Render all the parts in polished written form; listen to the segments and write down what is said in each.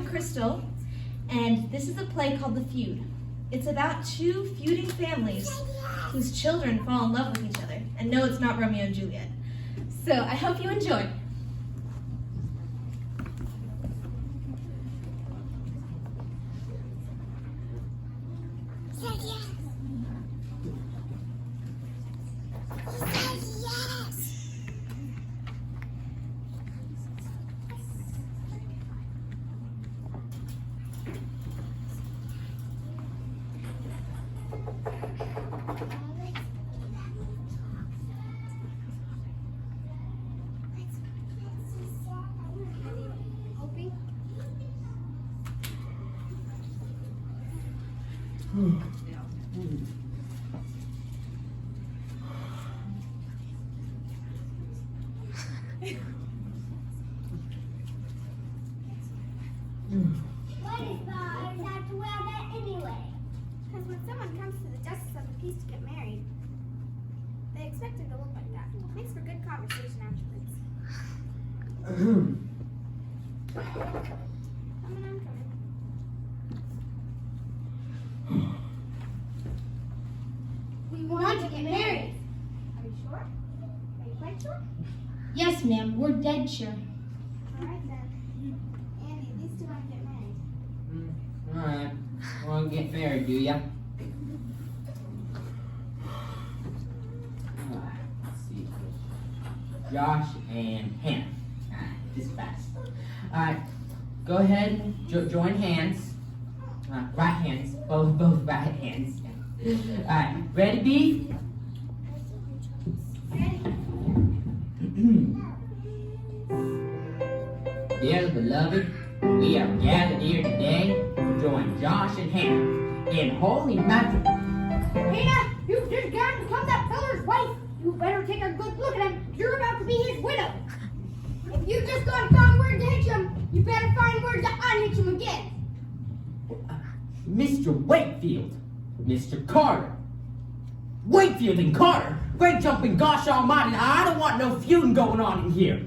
Crystal, and this is a play called The Feud. It's about two feuding families whose children fall in love with each other. And no, it's not Romeo and Juliet. So I hope you enjoy. What is that? I have to wear that anyway. Because when someone comes to the justice of the peace to get married, they expect it to look like that. Makes for good conversation afterwards. I'm coming. We want to get married. Are you sure? Are you quite sure? Yes, ma'am. We're dead sure. All right then. Andy, these two want to get married. Alright. Want to get married, do ya? Let's see. Josh and Hannah. Just fast. Alright. Go ahead. Join hands. Right hands. Both right hands. Alright. Ready, B? Dear beloved, we are gathered here today to join Josh and Hannah in holy matrimony. Hannah, you've just got to become that feller's wife. You better take a good look at him. You're about to be his widow. If you just got found word to hitch him, you better find word to unhitch him again. Mr. Wakefield, Mr. Carter. Wakefield and Carter? Great jumping gosh almighty, I don't want no feuding going on in here.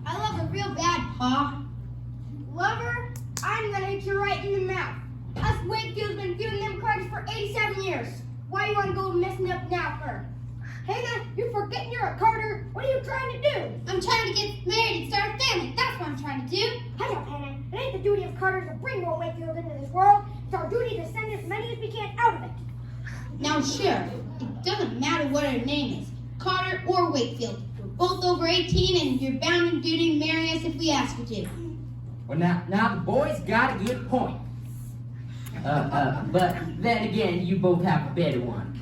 I love her real bad, Pa. Lover, I'm gonna hit you right in the mouth. Us Wakefield's been feuding them Carters for 87 years. Why you wanna go messing up now for? Hannah, you're forgetting you're a Carter. What are you trying to do? I'm trying to get married and start a family. That's what I'm trying to do. Hush up, Hannah. It ain't the duty of Carter to bring more Wakefield into this world. It's our duty to send as many as we can out of it. Now, sure, it doesn't matter what her name is, Carter or Wakefield. We're both over 18, and you're bound and duty to marry us if we ask you to. Well, now the boy's got a good point. But then again, you both have a better one.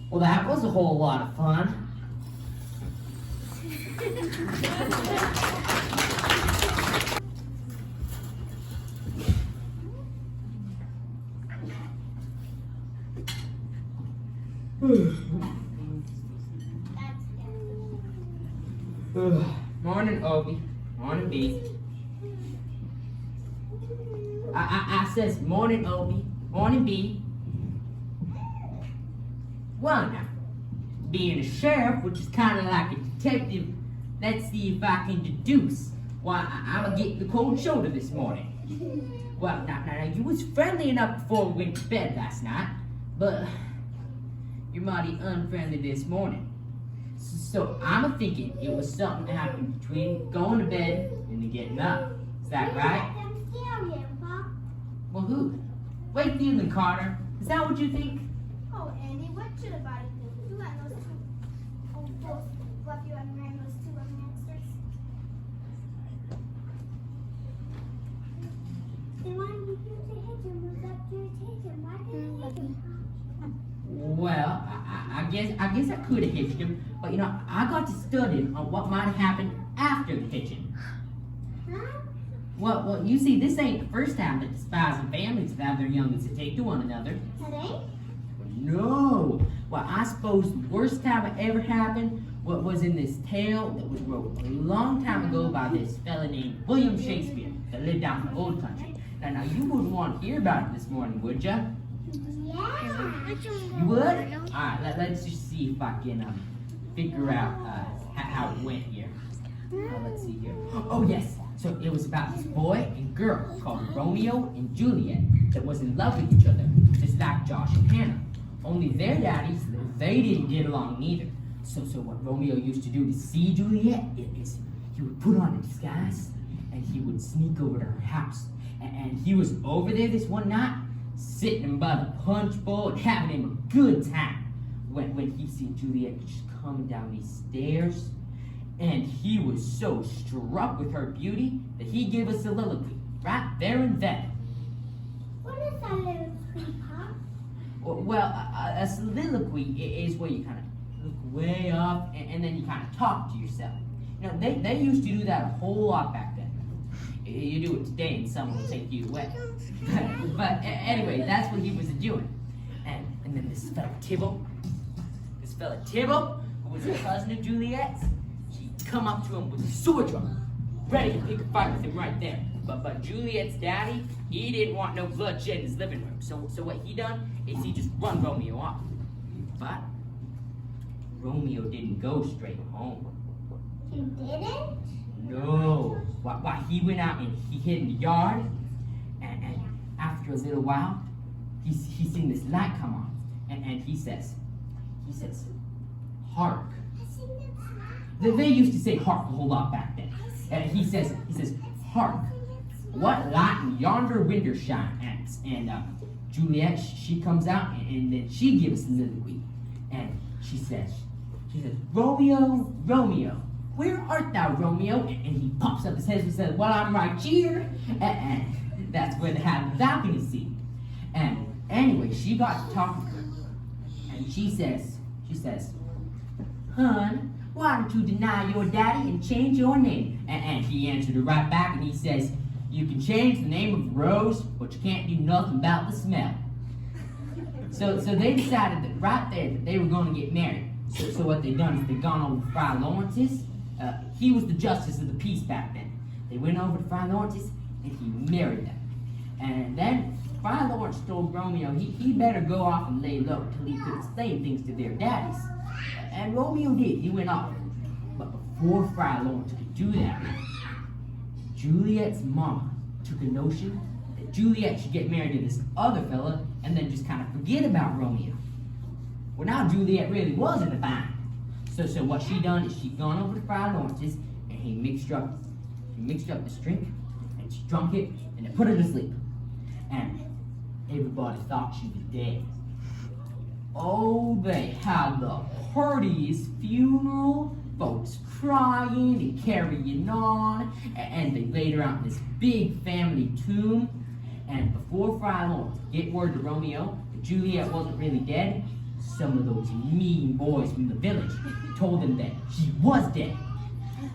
Well, that was a whole lot of fun. Morning, Opie. Morning, B. I says morning, Opie. Morning, B. Well, now, being a sheriff, which is kind of like a detective, let's see if I can deduce why I'm getting the cold shoulder this morning. Well, now, you was friendly enough before we went to bed last night, but you're mighty unfriendly this morning. So I'm thinking it was something that happened between going to bed and then getting up. Is that right? Let them steal him, Pa. Well, who? Wakefield and Carter. Is that what you think? Oh, Andy, what should a body think? You let those two old fools bluff you and marry those two young youngsters. Then why didn't you say hit him? Was that your intention? Why didn't you hit him? Well, I guess I could have hitched him, but you know, I got to studying on what might have happened after the hitching. Huh? Well, you see, this ain't the first time that the spies and families have had their youngins to take to one another. Today? No. Well, I suppose the worst time it ever happened was in this tale that was wrote a long time ago by this fella named William Shakespeare that lived out in the old country. Now, you wouldn't want to hear about it this morning, would ya? Yeah. You would? Alright, let's just see if I can figure out how it went here. Let's see here. Oh yes, so it was about this boy and girl called Romeo and Juliet that was in love with each other, just like Josh and Hannah. Only their daddies, they didn't get along neither. So what Romeo used to do to see Juliet is he would put on a disguise and he would sneak over to her house. And he was over there this one night, sitting by the punch bowl and having him a good time. When he seen Juliet just coming down these stairs, and he was so struck with her beauty that he gave a soliloquy right there and then. What is that soliloquy, Pop? Well, a soliloquy is where you kind of look way up and then you kind of talk to yourself. You know, they used to do that a whole lot back then. You do it today and someone will take you away. But anyway, that's what he was doing. And then this fella Tibble, who was a cousin of Juliet's, he come up to him with a sword drawn, ready to pick a fight with him right there. But Juliet's daddy, he didn't want no bloodshed in his living room. So what he done is he just run Romeo off. But Romeo didn't go straight home. He didn't? No. Why he went out and he hid in the yard, and after a little while, he seen this light come on, and he says, hark. They used to say hark a whole lot back then. And he says, hark. What light in yonder window shine at? And Juliet, she comes out and then she gives a soliloquy. And she says, Romeo, Romeo, where art thou, Romeo? And he pops up his head and says, well, I'm right here. And that's where they have the balcony seat. And anyway, she got to talking to her. And she says, Hun, why don't you deny your daddy and change your name? And he answered her right back and he says, you can change the name of Rose, but you can't do nothing about the smell. So they decided that right there that they were going to get married. So what they done is they gone over to Friar Lawrence's. He was the justice of the peace back then. They went over to Friar Lawrence's and he married them. And then Friar Lawrence told Romeo he better go off and lay low till he could explain things to their daddies. And Romeo did. He went off. But before Friar Lawrence could do that, Juliet's mama took a notion that Juliet should get married to this other fella and then just kind of forget about Romeo. Well, now Juliet really was in the bind. So what she done is she gone over to Friar Lawrence's and he mixed up this drink and she drunk it and they put her to sleep. And everybody thought she was dead. Oh, they had the party's funeral, folks crying and carrying on, and they laid her out in this big family tomb. And before Friar Lawrence could get word to Romeo that Juliet wasn't really dead, some of those mean boys from the village told him that she was dead.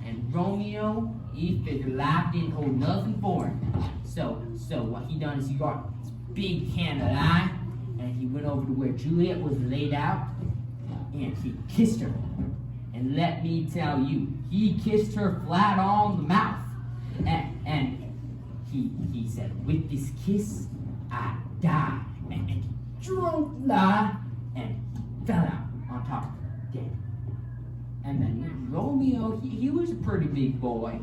And Romeo, he figured life didn't hold nothing for him. So what he done is he got this big can of lye, and he went over to where Juliet was laid out, and he kissed her. And let me tell you, he kissed her flat on the mouth. And he said, with this kiss, I die. And he drunk lye, and he fell out on top of her, dead. And then Romeo, he was a pretty big boy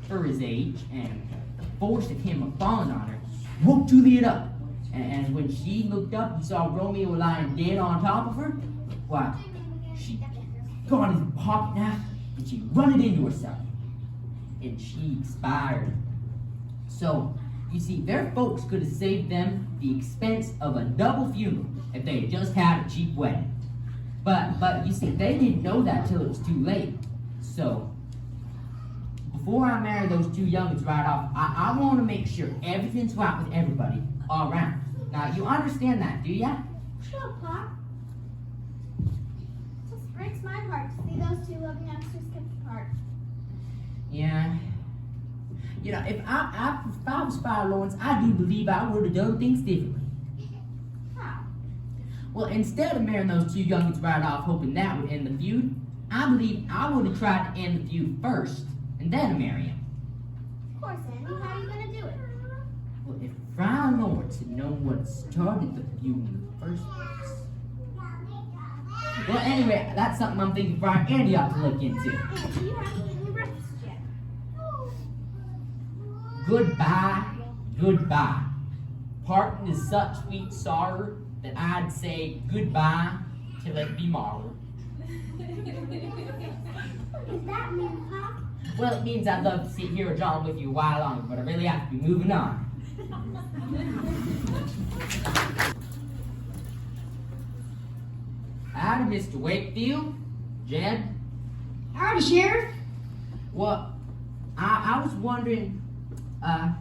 for his age, and the force of him falling on her woke Juliet up. And when she looked up and saw Romeo lying dead on top of her, why, she got his pocket knife and she run it into herself. And she expired. So, you see, their folks could have saved them the expense of a double funeral if they had just had a cheap wedding. But you see, they didn't know that till it was too late. So, before I marry those two youngins right off, I want to make sure everything's right with everybody all around. Now, you understand that, do ya? Sure, Pop. It just breaks my heart to see those two loving youngsters kept apart. Yeah. You know, if I was Friar Lawrence, I do believe I would have done things differently. How? Well, instead of marrying those two youngins right off, hoping that would end the feud, I believe I would have tried to end the feud first, and then marry him. Of course, Andy. How are you going to do it? Well, if Friar Lawrence had known what started the feud in the first place, Well, anyway, that's something I'm thinking Brian Andy ought to look into. Andy, you haven't eaten your breakfast yet. Goodbye, goodbye. Parting is such sweet sorrow that I'd say goodbye till it be morrow. What does that mean, Pop? Well, it means I'd love to sit here with John with you a while longer, but I really have to be moving on. Howdy, Mr. Wakefield. Jed. Howdy, Sheriff. Well, I was wondering, I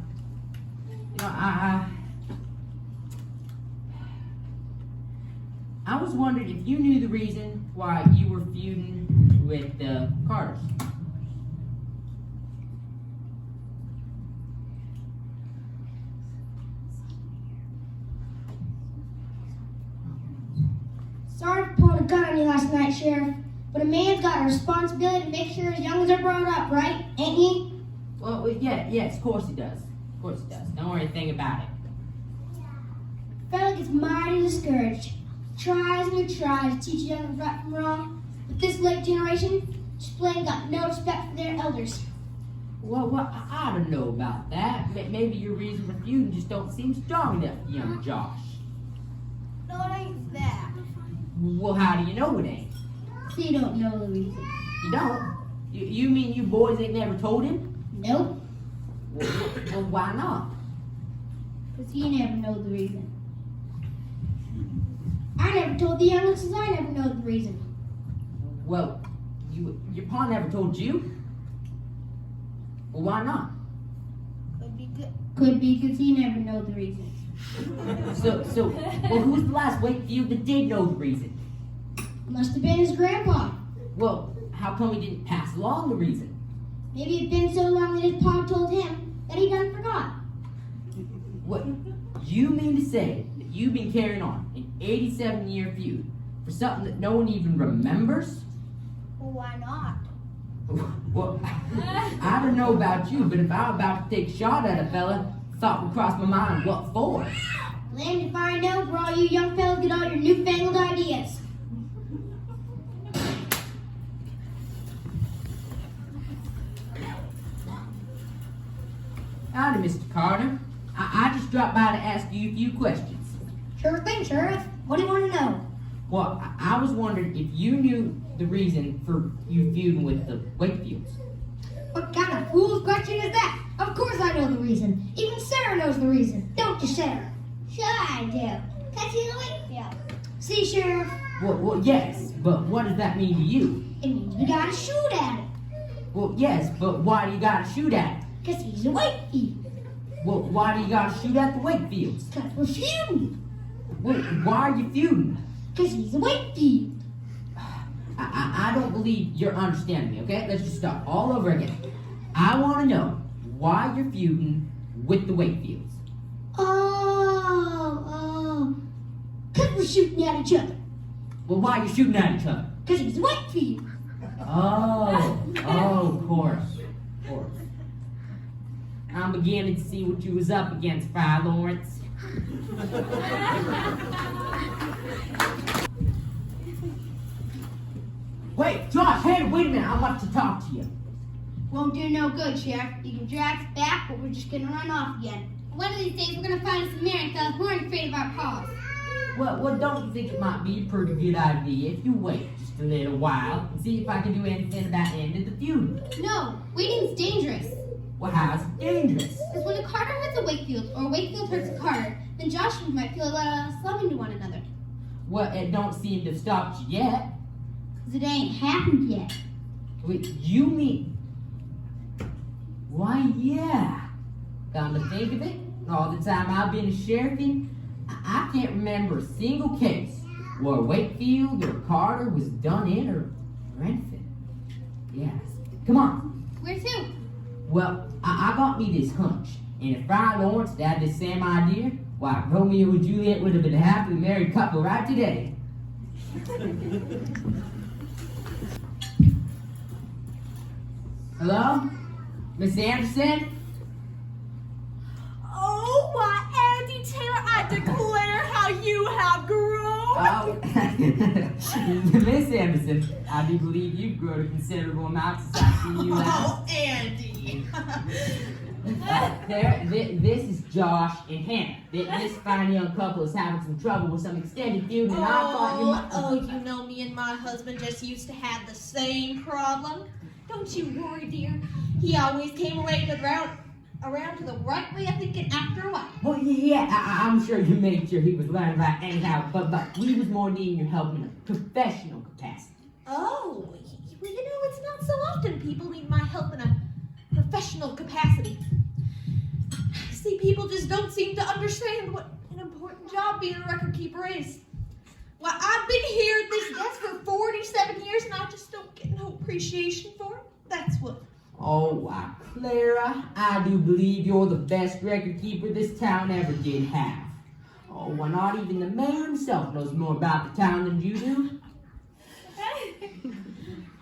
was wondering if you knew the reason why you were feuding with the Carters. Sorry for pulling a gun on you last night, Sheriff, but a man's got a responsibility to make sure his youngins are brought up, right? Ain't he? Well, yes, of course he does. Of course he does. Don't worry a thing about it. Fella gets mighty discouraged. Tries and he tries to teach youngins right from wrong, but this late generation just plain got no respect for their elders. Well, I don't know about that. Maybe your reason for feuding just don't seem strong enough, young Josh. No, it ain't that. Well, how do you know it ain't? So you don't know the reason. You don't? You mean you boys ain't never told him? Nope, Well, why not? because he never know the reason. I never told the youngins because I never know the reason. Well, your pa never told you? Well, why not? Could be good. Could be because he never know the reason. Well, who's the last Wakefield that did know the reason? Must have been his grandpa. Well, how come he didn't pass along the reason? Maybe it'd been so long that his pa told him that he done forgot. What, you mean to say that you've been carrying on an 87-year feud for something that no one even remembers? Well, why not? Well, I don't know about you, but if I were about to take a shot at a fella, thought would cross my mind, what for? Land if I know where all you young fellas get all your newfangled ideas. Howdy, Mr. Carter. I just dropped by to ask you a few questions. Sure thing, Sheriff. What do you want to know? Well, I was wondering if you knew the reason for you feuding with the Wakefields. What kind of fool's question is that? Of course I know the reason. Even Sarah knows the reason. Don't you, Sarah? Sure I do. Because he's a Wakefield. See, Sheriff? Well, yes, but what does that mean to you? It means we gotta shoot at him. Well, yes, but why do you gotta shoot at him? Because he's a Wakefield. Well, why do you gotta shoot at the Wakefields? Because we're feuding. Wait, why are you feuding? Because he's a Wakefield. I don't believe you're understanding me, okay? Let's just start all over again. I want to know why you're feuding with the Wakefields. Because we're shooting at each other. Well, why are you shooting at each other? Because he's a Wakefield. Oh, of course. Of course. I'm beginning to see what you was up against, Fry Lawrence. Wait, Josh, hey, wait a minute, I want to talk to you. Won't do no good, Sheriff. You can drag us back, but we're just gonna run off again. One of these days, we're gonna find us a married fella who aren't afraid of our paws. Well, don't you think it might be a pretty good idea if you wait just a little while and see if I can do anything about ending the feud? No, waiting's dangerous. Well, how's it dangerous? Because when a Carter hurts a Wakefield, or a Wakefield hurts a Carter, then Joshua might feel slumming to one another. Well, it don't seem to have stopped you yet. Because it ain't happened yet. Wait, you mean... Why, yeah. Come to think of it, all the time I've been sheriffing, I can't remember a single case where Wakefield or Carter was done in or anything. Yes. Come on. Where to? Well, I got me this hunch, and if Fry Lawrence had the same idea, why, Romeo and Juliet would have been a happily married couple right today. Hello? Miss Anderson? Oh, why, Andy Taylor, I declare how you have grown. Oh, Miss Emerson, I do believe you've grown a considerable amount since I've seen you last. Oh, Andy. This is Josh and Hannah. This fine young couple is having some trouble with some extended feud, and I thought you might... Oh, you know me and my husband just used to have the same problem. Don't you worry, dear. He always came around to the right way of thinking after a while. Well, yeah, I'm sure you made sure he was learning about anyhow, but we was more needing your help in a professional capacity. Oh, well, you know, it's not so often people need my help in a professional capacity. See, people just don't seem to understand what an important job being a record keeper is. Well, I've been here at this desk for 47 years and I just don't get no appreciation for it. That's what. Oh, why, Clara, I do believe you're the best record keeper this town ever did have. Oh, why not even the mayor himself knows more about the town than you do?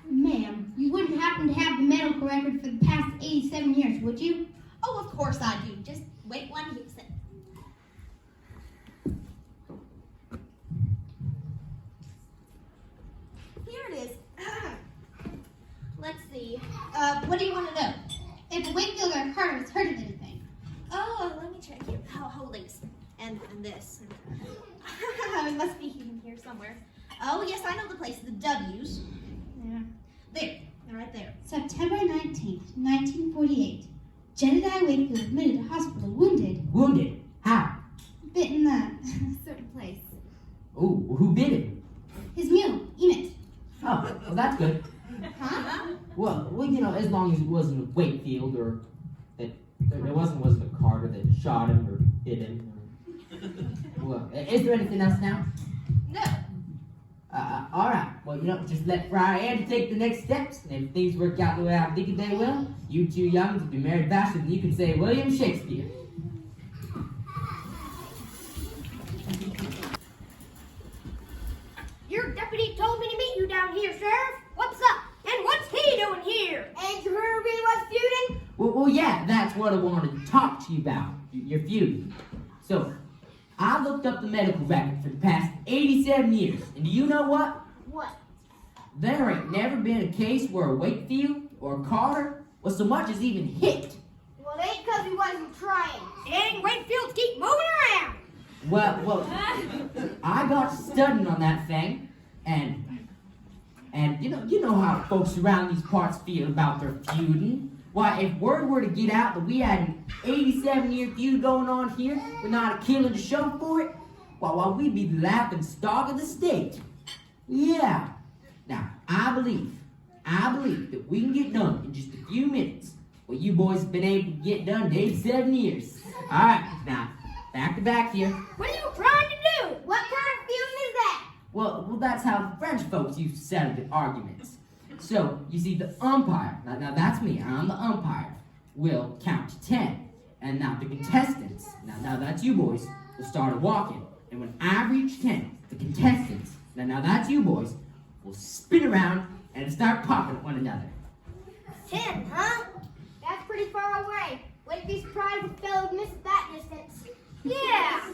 Ma'am, you wouldn't happen to have the medical record for the past 87 years, would you? Oh, of course I do. Just wait 1 second. Here it is. Let's see. What do you want to know? If Wakefield or Carter has heard of anything. Oh, let me check here. Hold these. And this. It must be in here somewhere. Oh, yes, I know the place. The W's. Yeah. There. They're right there. September 19th, 1948. Jedediah Wakefield admitted to hospital wounded. Wounded? How? Bit in the certain place. Ooh, who bit him? His mule, Emmet. Oh, well, that's good. Huh? Well, you know, as long as it wasn't a Wakefield or that there wasn't a Carter that shot him or bit him. Well, is there anything else now? No. All right. Well, you know, just let Friar Andy take the next steps, and if things work out the way I'm thinking they will, you two youngs will be married faster than you can say William Shakespeare. Your deputy told me to meet you down here, Sheriff. What's up? And what's he doing here? And you heard me was feuding? Well, yeah, that's what I wanted to talk to you about, your feud. So, I looked up the medical record for the past 87 years, and do you know what? What? There ain't never been a case where a Wakefield or a Carter was so much as even hit. Well, it ain't because he wasn't trying. Dang, Wakefields keep moving around. Well, I got studying on that thing, and you know how folks around these parts feel about their feuding. Why, if word were to get out that we had an 87-year feud going on here with not a killing to show for it, why, we'd be the laughing stock of the state. Yeah. Now, I believe that we can get done in just a few minutes what you boys have been able to get done in 87 years. All right, now, back to back here. What are you trying to do? What kind of feuding is that? Well, that's how the French folks used to settle the arguments. So, you see, the umpire, now that's me, I'm the umpire, will count to 10. And now the contestants, now that's you boys, will start walking. And when I reach 10, the contestants, now that's you boys, will spin around and start popping at one another. 10, huh? That's pretty far away. Wouldn't be surprised if fellows missed that distance. Yeah.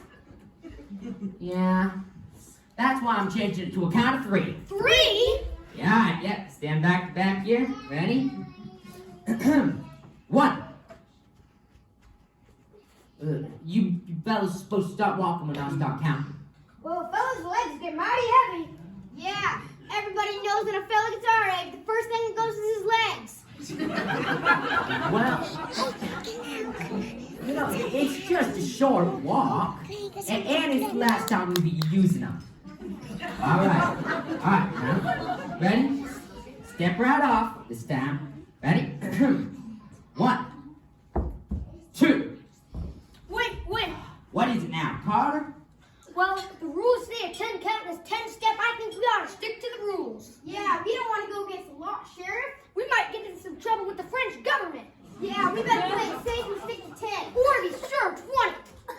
Yeah, that's why I'm changing it to a count of 3. 3? Yeah, stand back to back here. Ready? 1. You fellas are supposed to start walking when I start counting. Well, fellas' legs get mighty heavy. Yeah, everybody knows when a fella gets our age, the first thing that goes is his legs. Well, you know, it's just a short walk, and it's the last time we'll be using them. All right, now, ready? Step right off this time. Ready? 1, 2. Wait. What is it now, Carter? Well, the rules say a 10 count is 10 step. I think we ought to stick to the rules. Yeah, we don't want to go against the law, Sheriff. We might get into some trouble with the French government. Yeah, we better play it safe and stick to 10. Or to be sure, 20.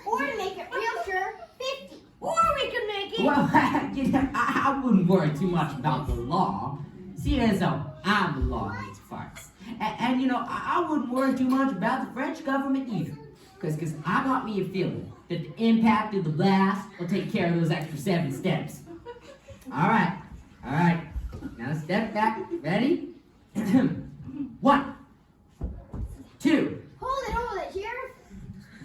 Or to make it real sure, 50. Or we could make it... Well, you know, I wouldn't worry too much about the law. See, as though I'm the law in these parts. And you know, I wouldn't worry too much about the French government either. Because I got me a feeling that the impact of the blast will take care of those extra 7 steps. Alright. Now step back. Ready? 1, 2. Hold it, Sheriff.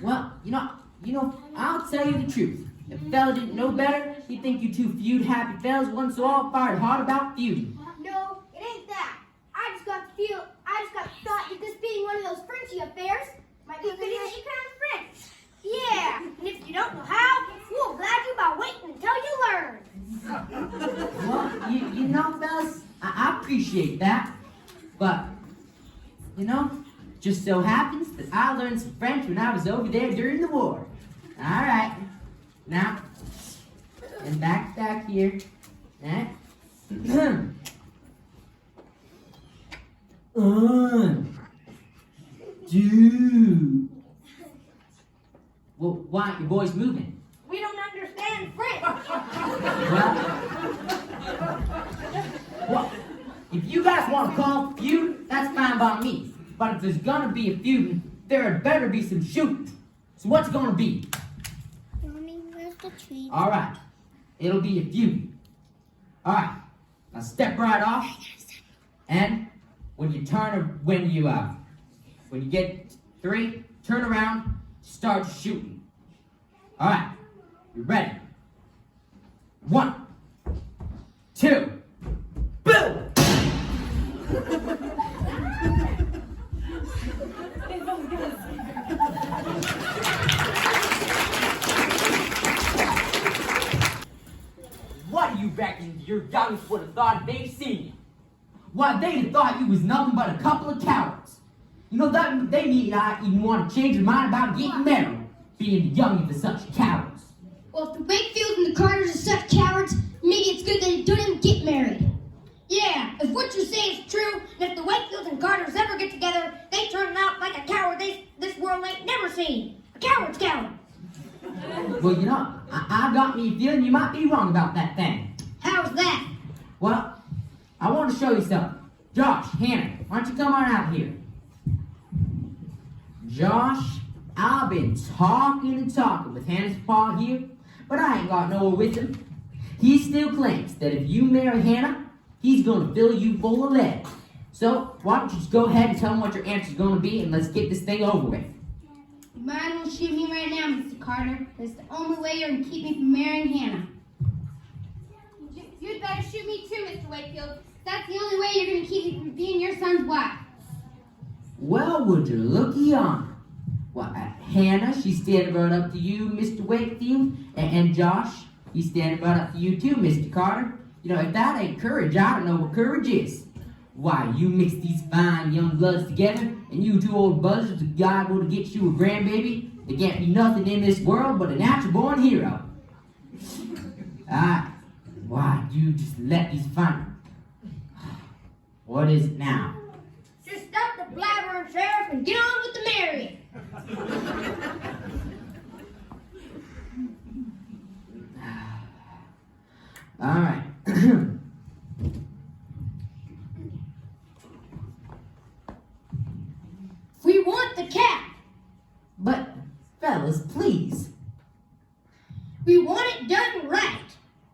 Well, you know, I'll tell you the truth. If a fella didn't know better, he'd think you two feud-happy fellas wasn't so all fired hard about feuding. No, it ain't that. I just got thought that this being one of those Frenchy affairs might be fitting that you can French. Yeah, and if you don't know how, we'll glad you by waiting until you learn. Well, you know, fellas, I appreciate that. But, you know, just so happens that I learned some French when I was over there during the war. Alright. Now, and back here. Eh? Dude. Well, why aren't your boys moving? We don't understand French. Well, if you guys want to call a feud, that's fine by me. But if there's gonna be a feud, there had better be some shooting. So what's it gonna be? Mommy, where's the tree? Alright, it'll be a feud. Alright, now step right off. And when you get 3, turn around, start shooting. Alright, you ready? 1, 2, boom! What do you reckon your youngest would have thought if they'd seen you? Why, they'd have thought you was nothing but a couple of cowards. You know, that they need not even want to change their mind about getting married, being the young of such cowards. Well, if the Wakefields and the Carters are such cowards, maybe it's good they don't even get married. Yeah, if what you say is true, and if the Wakefields and Carters ever get together, they turn out like a coward this world ain't never seen. A coward's coward. Well, you know, I got me a feeling you might be wrong about that thing. How's that? Well, I want to show you something. Josh, Hannah, why don't you come on out here? Josh, I've been talking with Hannah's pa here, but I ain't got nowhere with him. He still claims that if you marry Hannah, he's going to fill you full of lead. So, why don't you just go ahead and tell him what your answer's going to be, and let's get this thing over with. You might as well shoot me right now, Mr. Carter. That's the only way you're going to keep me from marrying Hannah. You'd better shoot me too, Mr. Wakefield. That's the only way you're going to keep me from being your son's wife. Well, would you looky on? Well, Hannah, she's standing right up to you, Mr. Wakefield, and Josh, he's standing right up to you too, Mr. Carter. You know, if that ain't courage, I don't know what courage is. Why, you mix these fine young bloods together, and you two old buzzards are liable to get you a grandbaby. There can't be nothing in this world but a natural-born hero. Why, you just let these fine... What is it now? Just stop the blabbering, Sheriff, and get on with the marrying. All right. We want the cat. But, fellas, please. We want it done right.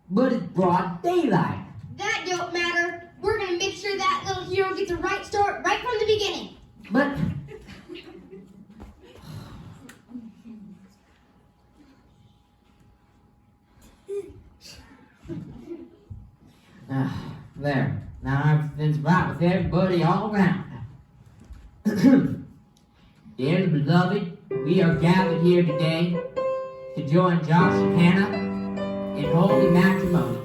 But it's broad daylight. That don't matter. We're going to make sure that little hero gets a right start right from the beginning. But... there. Now everything's right with everybody all around. Dearly beloved, we are gathered here today to join Josh and Hannah in holy matrimony.